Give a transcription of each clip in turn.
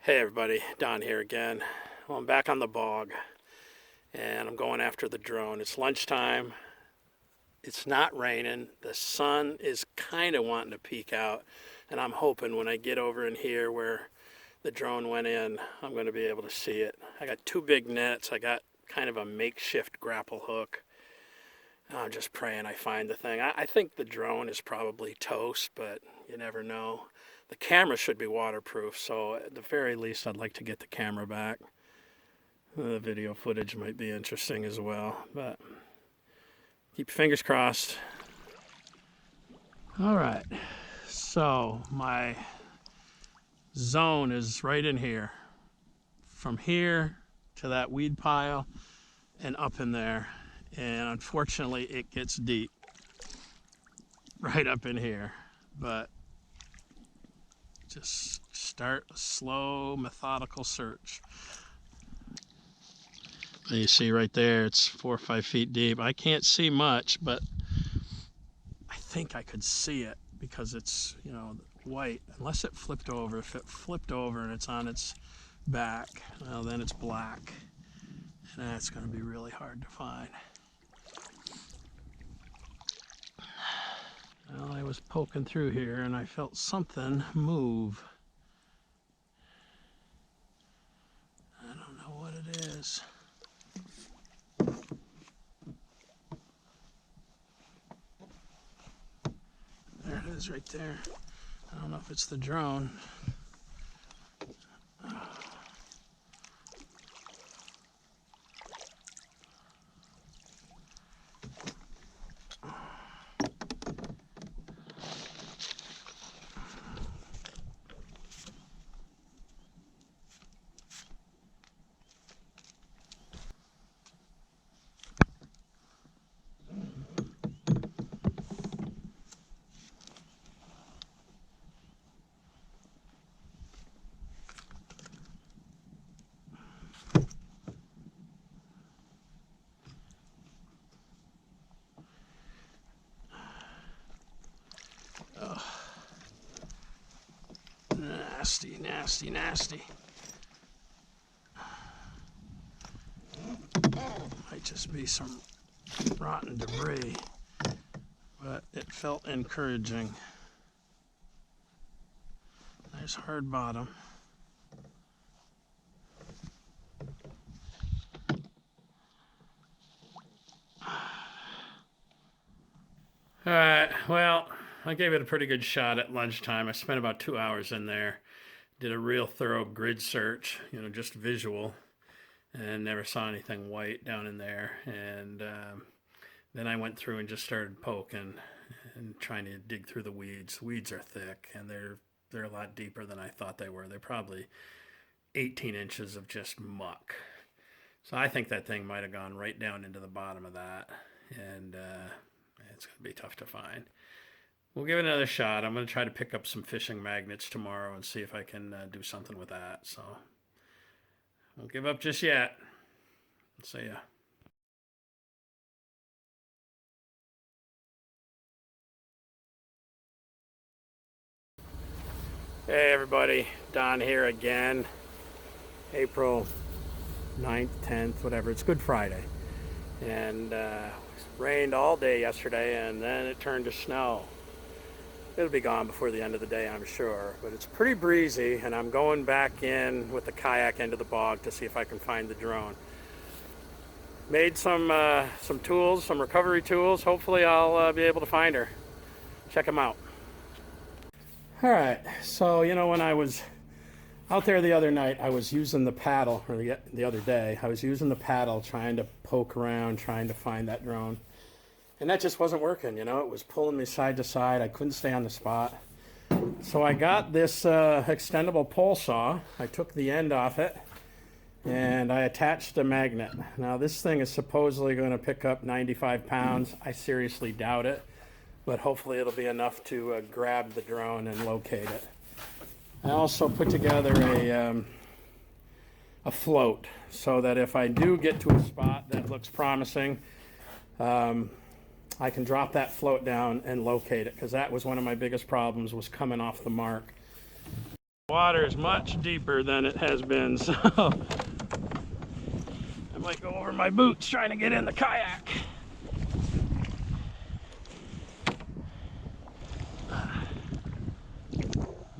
Hey everybody, Don here again. Well, I'm back on the bog and I'm going after the drone. It's lunchtime. It's not raining. The sun is kind of wanting to peek out, and I'm hoping when I get over in here where the drone went in, I'm going to be able to see it. I got two big nets. I got kind of a makeshift grapple hook. I'm just praying I find the thing. I think the drone is probably toast, but you never know. The camera should be waterproof, so at the very least I'd like to get the camera back. The video footage might be interesting as well, but keep your fingers crossed. All right, so my zone is right in here. From here to that weed pile and up in there. And unfortunately it gets deep right up in here, but just start a slow, methodical search. And you see right there, it's 4 or 5 feet deep. I can't see much, but I think I could see it because it's, you know, white, unless it flipped over. If it flipped over and it's on its back, well, then it's black, and that's going to be really hard to find. Well, I was poking through here and I felt something move. I don't know what it is. There it is right there. I don't know if it's the drone. Nasty, nasty, nasty. Might just be some rotten debris, but it felt encouraging. Nice hard bottom. All right, well, I gave it a pretty good shot at lunchtime. I spent about 2 hours in there. Did a real thorough grid search, you know, just visual, and never saw anything white down in there. And then I went through and just started poking and trying to dig through the weeds. Weeds are thick, and they're a lot deeper than I thought they were. They're probably 18 inches of just muck. So I think that thing might have gone right down into the bottom of that, and it's going to be tough to find. We'll give it another shot. I'm going to try to pick up some fishing magnets tomorrow and see if I can do something with that. So, won't give up just yet. See ya. Hey everybody, Don here again. April 9th, 10th, whatever. It's Good Friday. And it rained all day yesterday, and then it turned to snow. It'll be gone before the end of the day, I'm sure, but it's pretty breezy, and I'm going back in with the kayak into the bog to see if I can find the drone. Made some tools, some recovery tools. Hopefully I'll be able to find her. Check them out. All right, so you know, when I was out there the other night, I was using the paddle, or the other day, I was using the paddle trying to poke around, trying to find that drone. And that just wasn't working, you know, it was pulling me side to side. I couldn't stay on the spot. So I got this extendable pole saw. I took the end off it and I attached a magnet. Now this thing is supposedly going to pick up 95 pounds. I seriously doubt it, but hopefully it'll be enough to grab the drone and locate it. I also put together a float so that if I do get to a spot that looks promising, I can drop that float down and locate it, because that was one of my biggest problems, was coming off the mark. Water is much deeper than it has been, so I might go over my boots trying to get in the kayak.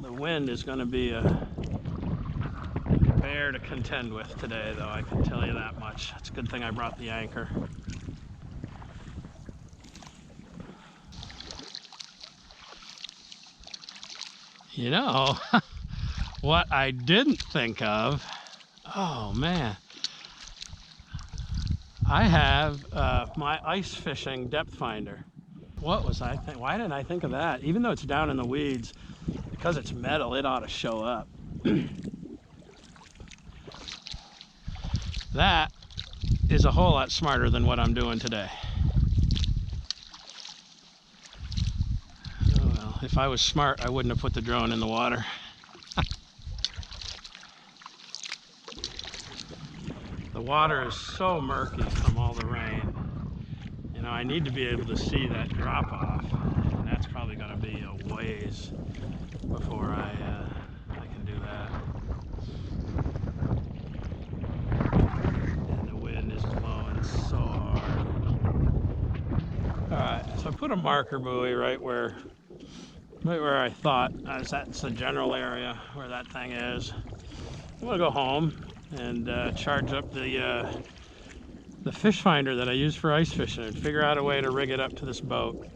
The wind is going to be a bear to contend with today, though, I can tell you that much. It's a good thing I brought the anchor. You know, what I didn't think of, oh man, I have my ice fishing depth finder. What was I thinking? Why didn't I think of that? Even though it's down in the weeds, because it's metal, it ought to show up. That is a whole lot smarter than what I'm doing today. Oh well, if I was smart, I wouldn't have put the drone in the water. The water is so murky from all the rain. You know, I need to be able to see that drop off, and that's probably going to be a ways before I can do that. And the wind is blowing so hard. Alright, so I put a marker buoy right where I thought, that's the general area where that thing is. I'm going to go home and charge up the fish finder that I use for ice fishing and figure out a way to rig it up to this boat.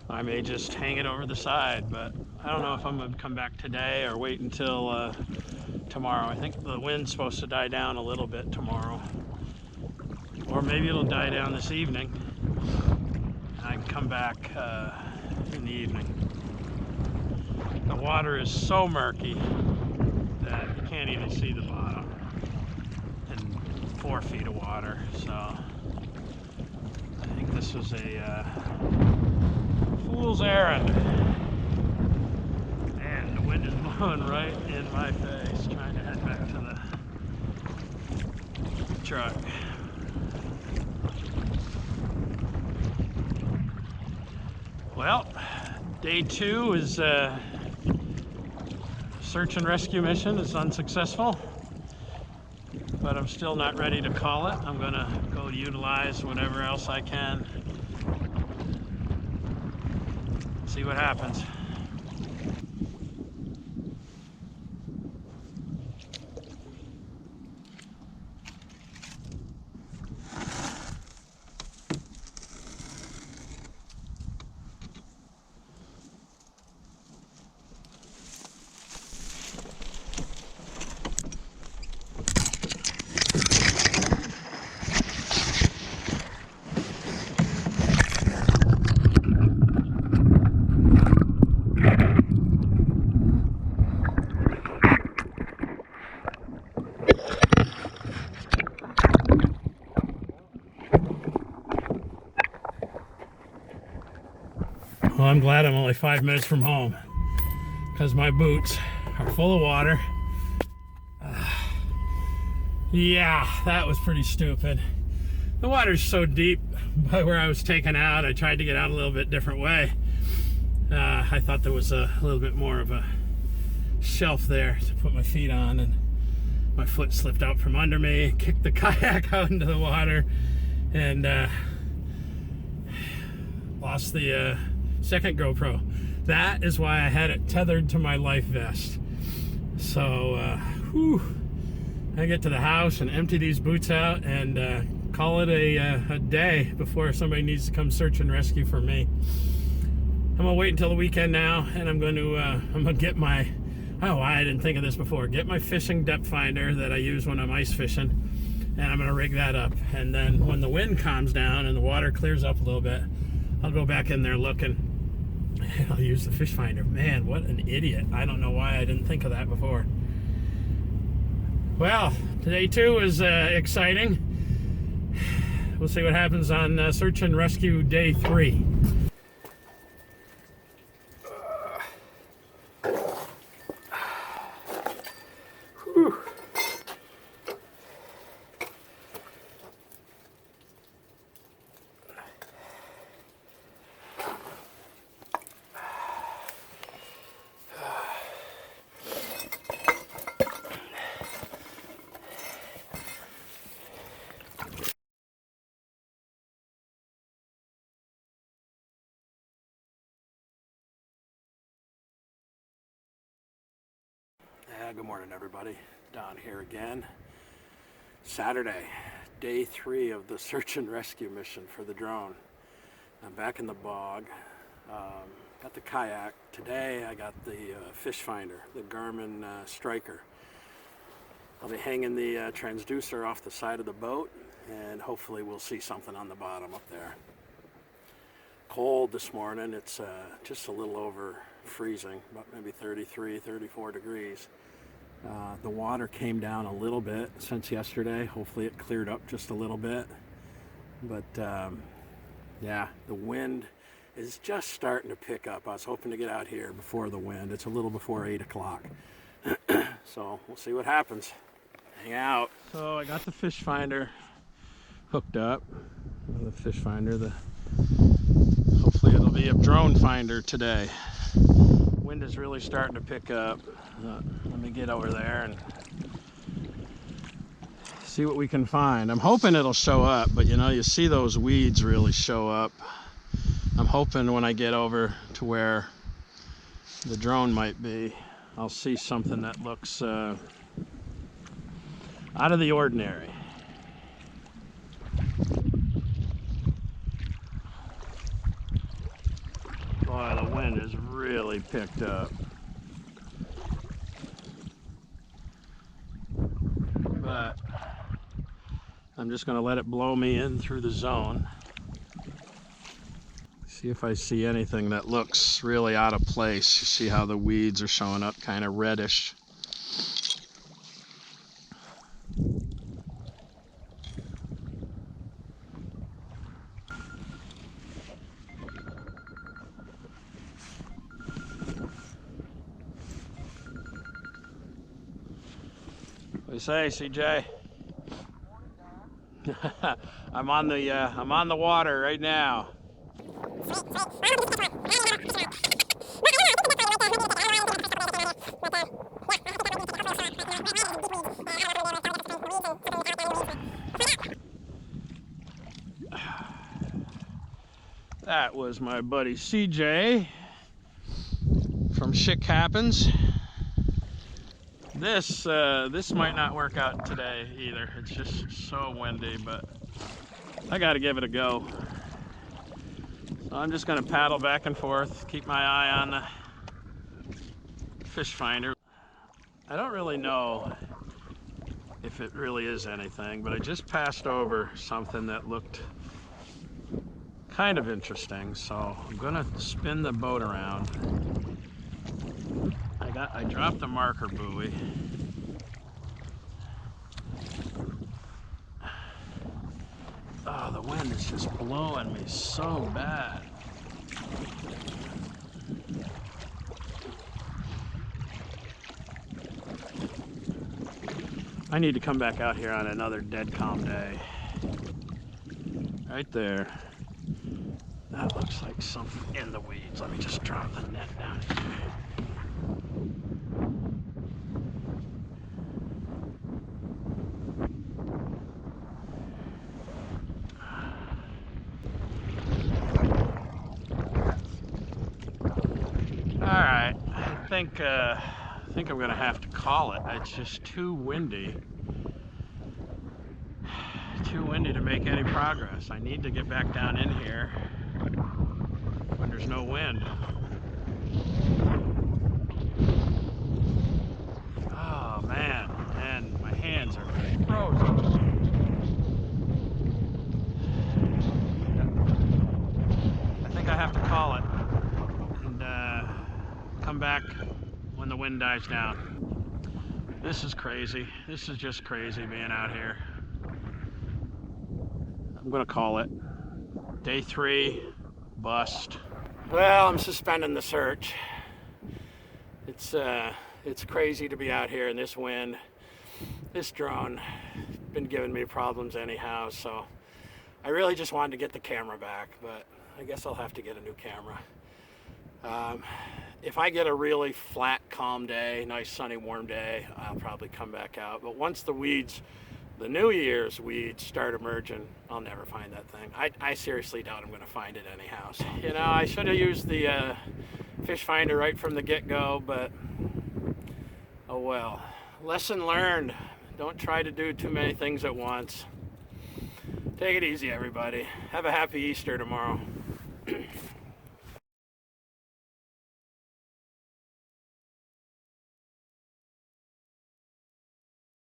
I may just hang it over the side, but I don't know if I'm going to come back today or wait until tomorrow. I think the wind's supposed to die down a little bit tomorrow. Or maybe it'll die down this evening. And I can come back in the evening. The water is so murky that you can't even see the bottom. And 4 feet of water, so I think this was a fool's errand. Man, the wind is blowing right in my face, trying to head back to the truck. Well, day 2 is search and rescue mission is unsuccessful, but I'm still not ready to call it. I'm gonna go utilize whatever else I can. See what happens. Well, I'm glad I'm only 5 minutes from home because my boots are full of water. Yeah, that was pretty stupid. The water's so deep by where I was taken out. I tried to get out a little bit different way. I thought there was a little bit more of a shelf there to put my feet on, and my foot slipped out from under me, kicked the kayak out into the water, and lost the second GoPro. That is why I had it tethered to my life vest. So, I get to the house and empty these boots out and call it a day before somebody needs to come search and rescue for me. I'm gonna wait until the weekend now, and I'm gonna get my, I don't know why I didn't think of this before, get my fishing depth finder that I use when I'm ice fishing, and I'm gonna rig that up. And then when the wind calms down and the water clears up a little bit, I'll go back in there looking, and I'll use the fish finder. Man, what an idiot. I don't know why I didn't think of that before. Well, day 2 is exciting. We'll see what happens on search and rescue day 3. Whew. Good morning, everybody. Don here again. Saturday, day 3 of the search and rescue mission for the drone. I'm back in the bog. Got the kayak. Today I got the fish finder, the Garmin Striker. I'll be hanging the transducer off the side of the boat, and hopefully we'll see something on the bottom up there. Cold this morning. It's just a little over freezing, about maybe 33, 34 degrees. The water came down a little bit since yesterday. Hopefully it cleared up just a little bit. But yeah, the wind is just starting to pick up. I was hoping to get out here before the wind. It's a little before 8 o'clock. So we'll see what happens. Hang out. So I got the fish finder hooked up. The fish finder, hopefully it'll be a drone finder today. Wind is really starting to pick up. Let me get over there and see what we can find. I'm hoping it'll show up, but you know, you see those weeds really show up. I'm hoping when I get over to where the drone might be, I'll see something that looks out of the ordinary. Boy, the wind has really picked up. But I'm just going to let it blow me in through the zone. See if I see anything that looks really out of place. You see how the weeds are showing up kind of reddish. What do you say, CJ? I'm on the water right now. That was my buddy CJ from Shit Happens. This might not work out today either. It's just so windy, but I gotta give it a go. So I'm just gonna paddle back and forth, keep my eye on the fish finder. I don't really know if it really is anything, but I just passed over something that looked kind of interesting, so I'm gonna spin the boat around. I dropped the marker buoy. Oh, the wind is just blowing me so bad. I need to come back out here on another dead calm day. Right there. That looks like something in the weeds. Let me just drop the net down here. Alright, I think I'm gonna have to call it. It's just too windy. Too windy to make any progress. I need to get back down in here when there's no wind. Oh man, and my hands are frozen. I think I have to call it and come back when the wind dies down. This is crazy. This is just crazy being out here. I'm gonna call it. Day 3, bust. Well, I'm suspending the search. It's crazy to be out here in this wind. This drone been giving me problems anyhow, so I really just wanted to get the camera back, but I guess I'll have to get a new camera. If I get a really flat, calm day, nice sunny, warm day, I'll probably come back out. But once the weeds, the New Year's weeds start emerging, I'll never find that thing. I seriously doubt I'm going to find it anyhow. So, you know, I should have used the fish finder right from the get-go, but Oh well. Lesson learned. Don't try to do too many things at once. Take it easy, everybody. Have a happy Easter tomorrow.